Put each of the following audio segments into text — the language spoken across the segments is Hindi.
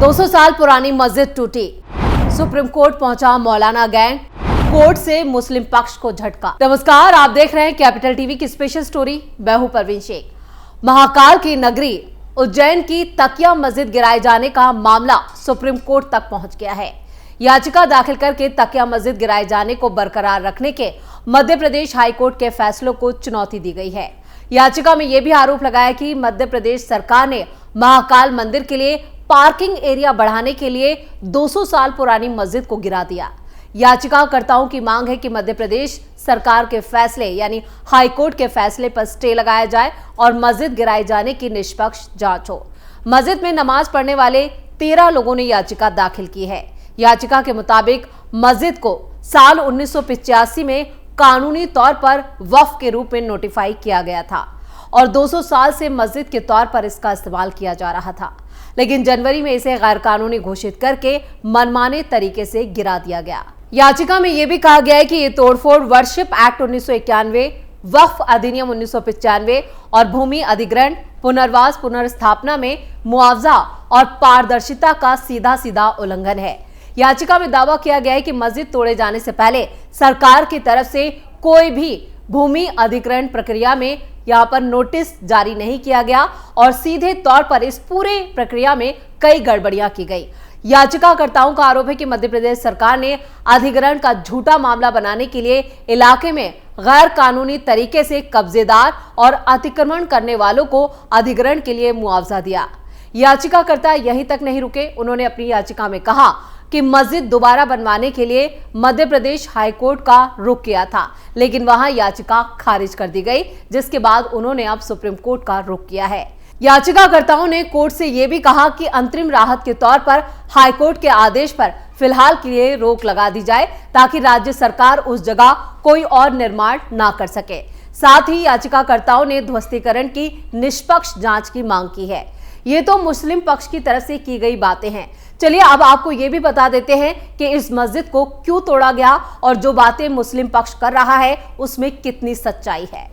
200 साल पुरानी मस्जिद टूटी, सुप्रीम कोर्ट पहुंचा मौलाना गैंग, कोर्ट से मुस्लिम पक्ष को झटका। नमस्कार, आप देख रहे हैं कैपिटल टीवी की स्पेशल स्टोरी। मैं हूं परवीन शेख। महाकाल की नगरी उज्जैन की तकिया मस्जिद गिराए जाने का मामला सुप्रीम कोर्ट तक पहुंच गया है। याचिका दाखिल करके तकिया मस्जिद गिराए जाने को बरकरार रखने के मध्य प्रदेश हाईकोर्ट के फैसलों को चुनौती दी गई है। याचिका में यह भी आरोप लगाया कि मध्य प्रदेश सरकार ने महाकाल मंदिर के लिए पार्किंग एरिया बढ़ाने के लिए 200 साल पुरानी मस्जिद को गिरा दिया। याचिकाकर्ताओं की मांग है कि मध्य प्रदेश सरकार के फैसले यानी हाईकोर्ट के फैसले पर स्टे लगाया जाए और मस्जिद गिराए जाने की निष्पक्ष जांच हो। मस्जिद में नमाज पढ़ने वाले 13 लोगों ने याचिका दाखिल की है। याचिका के मुताबिक मस्जिद को साल 1985 में कानूनी तौर पर वक्फ के रूप में नोटिफाई किया गया था और 200 साल से मस्जिद के तौर पर इसका इस्तेमाल किया जा रहा था, लेकिन जनवरी में इसे गैर कानूनी घोषित करके मनमाने तरीके से गिरा दिया गया। याचिका में यह भी कहा गया है कि ये तोड़फोड़ वर्शिप एक्ट 1991, वक्फ अधिनियम 1995 और भूमि अधिग्रहण, पुनर्वास, पुनर्स्थापना में मुआवजा और पारदर्शिता का सीधा सीधा उल्लंघन है। याचिका में दावा किया गया है कि मस्जिद तोड़े जाने से पहले सरकार की तरफ से कोई भी भूमि अधिग्रहण प्रक्रिया में यहाँ पर नोटिस जारी नहीं किया गया और सीधे तौर पर इस पूरे प्रक्रिया में कई गड़बड़ियां की गई। याचिकाकर्ताओं का आरोप है कि मध्य प्रदेश सरकार ने अधिग्रहण का झूठा मामला बनाने के लिए इलाके में गैर कानूनी तरीके से कब्जेदार और अतिक्रमण करने वालों को अधिग्रहण के लिए मुआवजा दिया। याचिकाकर्ता यहीं तक नहीं रुके। उन्होंने अपनी याचिका में कहा कि मस्जिद दोबारा बनवाने के लिए मध्य प्रदेश हाईकोर्ट का रुख किया था, लेकिन वहां याचिका खारिज कर दी गई, जिसके बाद उन्होंने अब सुप्रीम कोर्ट का रुख किया है। याचिकाकर्ताओं ने कोर्ट से यह भी कहा कि अंतरिम राहत के तौर पर हाईकोर्ट के आदेश पर फिलहाल के लिए रोक लगा दी जाए ताकि राज्य सरकार उस जगह कोई और निर्माण ना कर सके। साथ ही याचिकाकर्ताओं ने ध्वस्तीकरण की निष्पक्ष जांच की मांग की है। ये तो मुस्लिम पक्ष की तरफ से की गई बातें हैं। चलिए अब आपको ये भी बता देते हैं कि इस मस्जिद को क्यों तोड़ा गया और जो बातें मुस्लिम पक्ष कर रहा है उसमें कितनी सच्चाई है।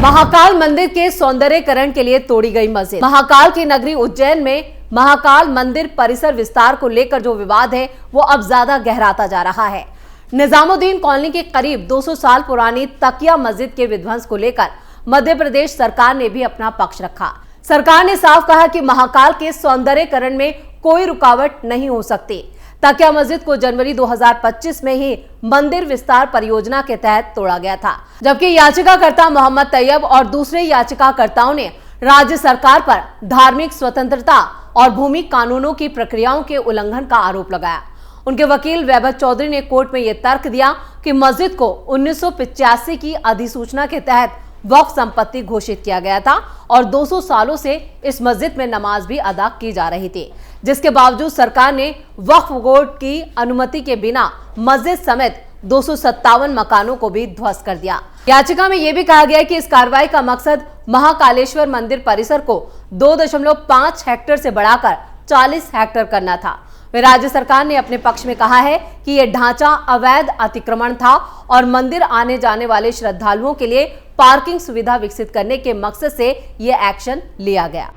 महाकाल मंदिर के सौंदर्यीकरण के लिए तोड़ी गई मस्जिद। महाकाल की नगरी उज्जैन में महाकाल मंदिर परिसर विस्तार को लेकर जो विवाद है वो अब ज्यादा गहराता जा रहा है। निजामुद्दीन कॉलोनी के करीब 200 साल पुरानी तकिया मस्जिद के विध्वंस को लेकर मध्य प्रदेश सरकार ने भी अपना पक्ष रखा। सरकार ने साफ कहा कि महाकाल के सौंदर्यीकरण में कोई रुकावट नहीं हो सकती। तकिया मस्जिद को जनवरी 2025 में ही मंदिर विस्तार परियोजना के तहत तोड़ा गया था, जबकि याचिकाकर्ता मोहम्मद तैयब और दूसरे याचिकाकर्ताओं ने राज्य सरकार पर धार्मिक स्वतंत्रता और भूमि कानूनों की प्रक्रियाओं के उल्लंघन का आरोप लगाया। उनके वकील वैभव चौधरी ने कोर्ट में यह तर्क दिया कि मस्जिद को 1985 की अधिसूचना के तहत वक्फ संपत्ति घोषित किया गया था और 200 सालों से इस मस्जिद में नमाज भी अदा की जा रही थी, जिसके बावजूद सरकार ने वक्फ बोर्ड की अनुमति के बिना मस्जिद समेत 257 मकानों को भी ध्वस्त कर दिया। याचिका में यह भी कहा गया है कि इस कार्रवाई का मकसद महाकालेश्वर मंदिर परिसर को 2.5 हेक्टेयर से बढ़ाकर 40 हेक्टेयर करना था। वे राज्य सरकार ने अपने पक्ष में कहा है कि यह ढांचा अवैध अतिक्रमण था और मंदिर आने जाने वाले श्रद्धालुओं के लिए पार्किंग सुविधा विकसित करने के मकसद से यह एक्शन लिया गया।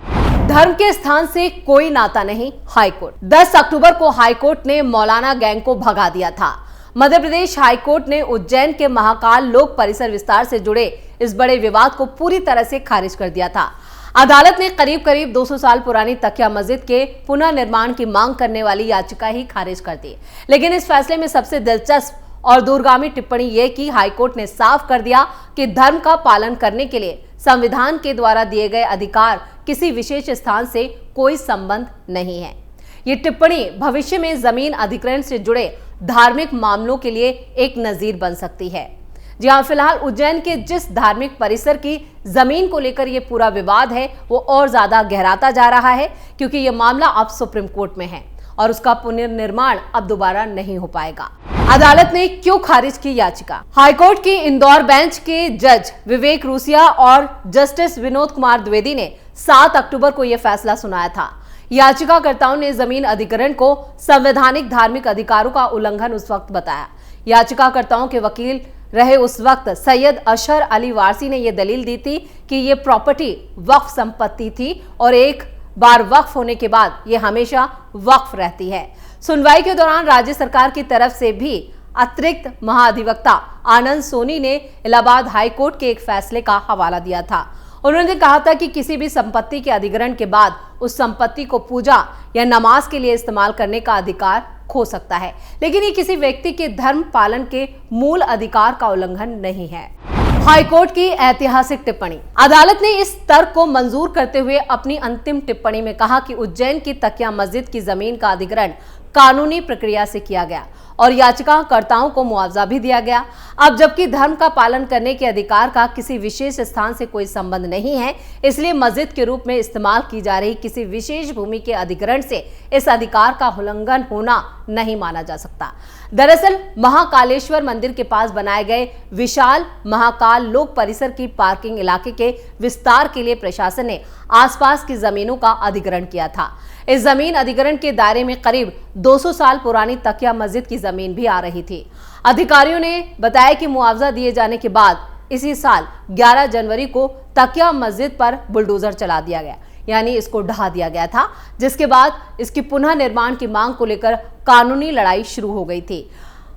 धर्म के स्थान से कोई नाता नहीं, हाईकोर्ट। 10 अक्टूबर को हाईकोर्ट ने मौलाना गैंग को भगा दिया था। मध्य प्रदेश हाईकोर्ट ने उज्जैन के महाकाल लोक परिसर विस्तार से जुड़े इस बड़े विवाद को पूरी तरह से खारिज कर दिया था। अदालत ने करीब 200 साल पुरानी तकिया मस्जिद के पुनर्निर्माण की मांग करने वाली याचिका ही खारिज कर दी, लेकिन इस फैसले में सबसे दिलचस्प और दूरगामी टिप्पणी यह कि हाईकोर्ट ने साफ कर दिया कि धर्म का पालन करने के लिए संविधान के द्वारा दिए गए अधिकार किसी विशेष स्थान से कोई संबंध नहीं है। ये टिप्पणी भविष्य में जमीन अधिग्रहण से जुड़े धार्मिक मामलों के लिए एक नजीर बन सकती है। जी हाँ, फिलहाल उज्जैन के जिस धार्मिक परिसर की जमीन को लेकर ये पूरा विवाद है वो और ज्यादा गहराता जा रहा है, क्योंकि ये मामला अब सुप्रीम कोर्ट में है और उसका पुनर्निर्माण अब दोबारा नहीं हो पाएगा। अदालत ने क्यों खारिज की याचिका? हाईकोर्ट की इंदौर बेंच के जज विवेक रूसिया और जस्टिस विनोद कुमार द्विवेदी ने 7 अक्टूबर को यह फैसला सुनाया था। याचिकाकर्ताओं ने जमीन अधिग्रहण को संवैधानिक धार्मिक अधिकारों का उल्लंघन उस वक्त बताया। याचिकाकर्ताओं के वकील रहे उस वक्त सैयद अशर अली वारसी ने यह दलील दी थी कि यह प्रॉपर्टी वक्फ संपत्ति थी और एक बार वक्फ होने के बाद ये हमेशा वक्फ रहती है। सुनवाई के दौरान राज्य सरकार की तरफ से भी अतिरिक्त महाधिवक्ता आनंद सोनी ने इलाहाबाद हाई कोर्ट के एक फैसले का हवाला दिया था। उन्होंने कहा था कि किसी भी संपत्ति के अधिग्रहण के बाद उस संपत्ति को पूजा या नमाज के लिए इस्तेमाल करने का अधिकार खो सकता है, लेकिन ये किसी व्यक्ति के धर्म पालन के मूल अधिकार का उल्लंघन नहीं है। हाईकोर्ट की ऐतिहासिक टिप्पणी। अदालत ने इस तर्क को मंजूर करते हुए अपनी अंतिम टिप्पणी में कहा कि उज्जैन की तकिया मस्जिद की जमीन का अधिग्रहण कानूनी प्रक्रिया से किया गया और याचिकाकर्ताओं को मुआवजा भी दिया गया। अब जबकि धर्म का पालन करने के अधिकार का किसी विशेष स्थान से कोई संबंध नहीं है, इसलिए मस्जिद के रूप में इस्तेमाल की जा रही किसी विशेष भूमि के अधिग्रहण से इस अधिकार का उल्लंघन होना नहीं माना जा सकता। दरअसल महाकालेश्वर मंदिर के पास बनाए गए विशाल महाकाल लोक परिसर की पार्किंग इलाके के विस्तार के लिए प्रशासन ने आसपास की जमीनों का अधिग्रहण किया था। इस जमीन अधिग्रहण के दायरे में करीब 200 साल पुरानी तकिया मस्जिद की जमीन भी आ रही थी। अधिकारियों ने बताया कि मुआवजा दिए जाने के बाद इसी साल 11 जनवरी को तकिया मस्जिद पर बुलडोजर चला दिया गया, यानी इसको ढहा दिया गया था, जिसके बाद इसकी पुनः निर्माण की मांग को लेकर कानूनी लड़ाई शुरू हो गई थी।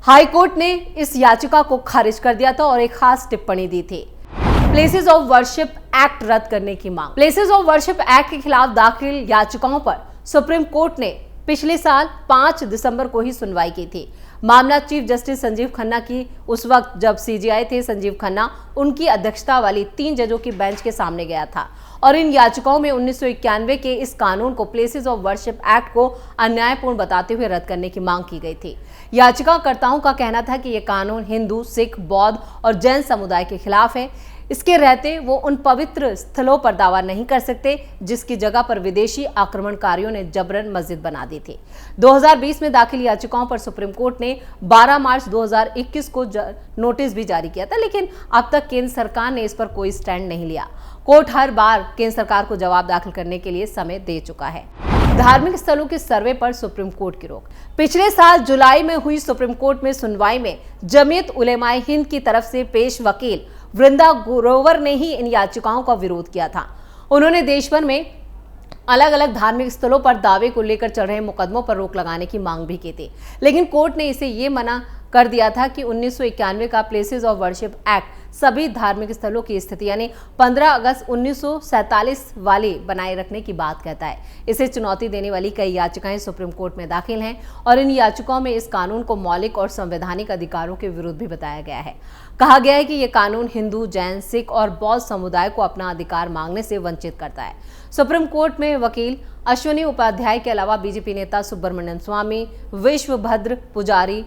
हाई कोर्ट ने इस याचिका को खारिज कर दिया था और एक खास टिप्पणी दी थी। प्लेसेस ऑफ वर्शिप एक्ट रद्द करने की मांग। प्लेसेस ऑफ वर्शिप एक्ट के खिलाफ दाखिल याचिकाओं पर सुप्रीम कोर्ट ने पिछले साल 5 दिसंबर को ही सुनवाई की थी। मामला चीफ जस्टिस संजीव खन्ना की उस वक्त जब सीजेआई थे संजीव खन्ना, उनकी अध्यक्षता वाली 3 जजों की बेंच के सामने गया था और इन याचिकाओं में 1991 के इस कानून को प्लेसेस ऑफ वर्शिप एक्ट को अन्यायपूर्ण बताते हुए रद्द करने की मांग की गई थी। याचिकाकर्ताओं का कहना था कि यह कानून हिंदू, सिख, बौद्ध और जैन समुदाय के खिलाफ है। इसके रहते वो उन पवित्र स्थलों पर दावा नहीं कर सकते जिसकी जगह पर विदेशी आक्रमणकारियों ने जबरन मस्जिद बना दी थी। 2020 में दाखिल याचिकाओं पर सुप्रीम कोर्ट ने 12 मार्च 2021 को नोटिस भी जारी किया था, लेकिन अब तक केंद्र सरकार ने इस पर कोई स्टैंड नहीं लिया। कोर्ट हर बार केंद्र सरकार को जवाब दाखिल करने के लिए समय दे चुका है। धार्मिक स्थलों के सर्वे पर सुप्रीम कोर्ट की रोक। पिछले साल जुलाई में हुई सुप्रीम कोर्ट में सुनवाई में जमीयत उलेमाए हिंद की तरफ से पेश वकील वृंदा ग्रोवर ने ही इन याचिकाओं का विरोध किया था। उन्होंने देश भर में अलग अलग धार्मिक स्थलों पर दावे को लेकर चल रहे मुकदमों पर रोक लगाने की मांग भी की थी, लेकिन कोर्ट ने इसे ये मना कर दिया था कि 1991 का प्लेसेस ऑफ वर्शिप एक्ट सभी धार्मिक स्थलों की स्थिति यानी 15 अगस्त 1947 वाली बनाए रखने की बात कहता है। इसे चुनौती देने वाली कई याचिकाएं सुप्रीम कोर्ट में दाखिल हैं और इन याचिकाओं में इस कानून को मौलिक और संवैधानिक अधिकारों के विरुद्ध भी बताया गया है। कहा गया है कि यह कानून हिंदू, जैन, सिख और बौद्ध समुदाय को अपना अधिकार मांगने से वंचित करता है। सुप्रीम कोर्ट में वकील अश्विनी उपाध्याय के अलावा बीजेपी नेता सुब्रमण्यम स्वामी, विश्वभद्र पुजारी,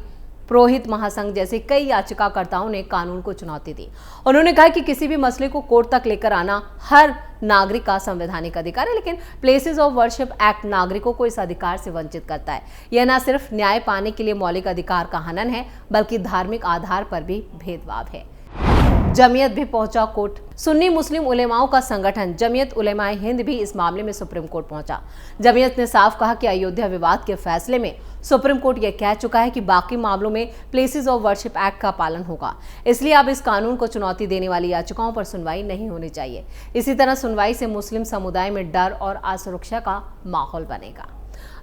पुरोहित महासंघ जैसे कई याचिकाकर्ताओं ने कानून को चुनौती दी। उन्होंने कहा कि किसी भी मसले को कोर्ट तक लेकर आना हर नागरिक का संवैधानिक अधिकार है, लेकिन प्लेसेस ऑफ वर्शिप एक्ट नागरिकों को इस अधिकार से वंचित करता है। यह न सिर्फ न्याय पाने के लिए मौलिक अधिकार का हनन है, बल्कि धार्मिक आधार पर भी भेदभाव है। जमीयत भी पहुंचा कोर्ट। सुन्नी मुस्लिम उलेमाओं का संगठन जमीयत उलेमाए हिंद भी इस मामले में सुप्रीम कोर्ट पहुंचा। जमीयत ने साफ कहा कि अयोध्या विवाद के फैसले में सुप्रीम कोर्ट यह कह चुका है कि बाकी मामलों में प्लेसेस ऑफ वर्शिप एक्ट का पालन होगा, इसलिए अब इस कानून को चुनौती देने वाली याचिकाओं पर सुनवाई नहीं होनी चाहिए। इसी तरह सुनवाई से मुस्लिम समुदाय में डर और असुरक्षा का माहौल बनेगा।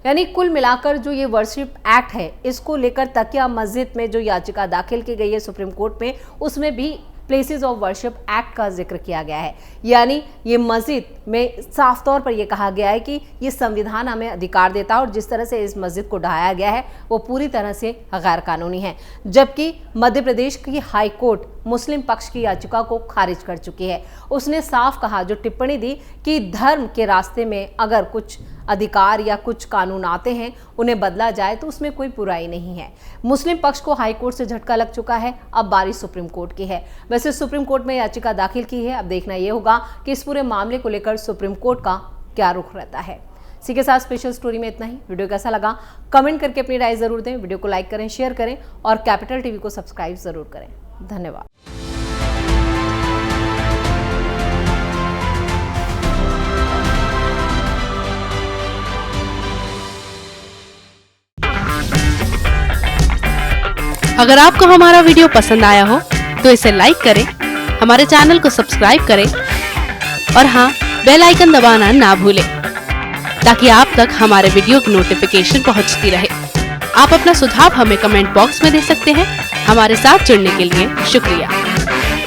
यानी कुल मिलाकर जो ये वर्शिप एक्ट है, इसको लेकर तकिया मस्जिद में जो याचिका दाखिल की गई है सुप्रीम कोर्ट में, उसमें भी प्लेसेस ऑफ वर्शिप एक्ट का जिक्र किया गया है। यानी ये मस्जिद में साफ तौर पर यह कहा गया है कि ये संविधान हमें अधिकार देता है और जिस तरह से इस मस्जिद को ढहाया गया है वो पूरी तरह से गैर कानूनी है। जबकि मध्य प्रदेश की हाई कोर्ट मुस्लिम पक्ष की याचिका को खारिज कर चुकी है। उसने साफ कहा, जो टिप्पणी दी कि धर्म के रास्ते में अगर कुछ अधिकार या कुछ कानून आते हैं उन्हें बदला जाए तो उसमें कोई बुराई नहीं है। मुस्लिम पक्ष को हाई कोर्ट से झटका लग चुका है, अब बारी सुप्रीम कोर्ट की है। वैसे सुप्रीम कोर्ट में याचिका दाखिल की है, अब देखना यह होगा कि इस पूरे मामले को लेकर सुप्रीम कोर्ट का क्या रुख रहता है। इसी के साथ स्पेशल स्टोरी में इतना ही। वीडियो कैसा लगा कमेंट करके अपनी राय जरूर दें। वीडियो को लाइक करें, शेयर करें और कैपिटल टीवी को सब्सक्राइब जरूर करें। धन्यवाद। अगर आपको हमारा वीडियो पसंद आया हो तो इसे लाइक करें, हमारे चैनल को सब्सक्राइब करें और हाँ, बेल आइकन दबाना ना भूलें। ताकि आप तक हमारे वीडियो की नोटिफिकेशन पहुंचती रहे। आप अपना सुझाव हमें कमेंट बॉक्स में दे सकते हैं। हमारे साथ जुड़ने के लिए शुक्रिया।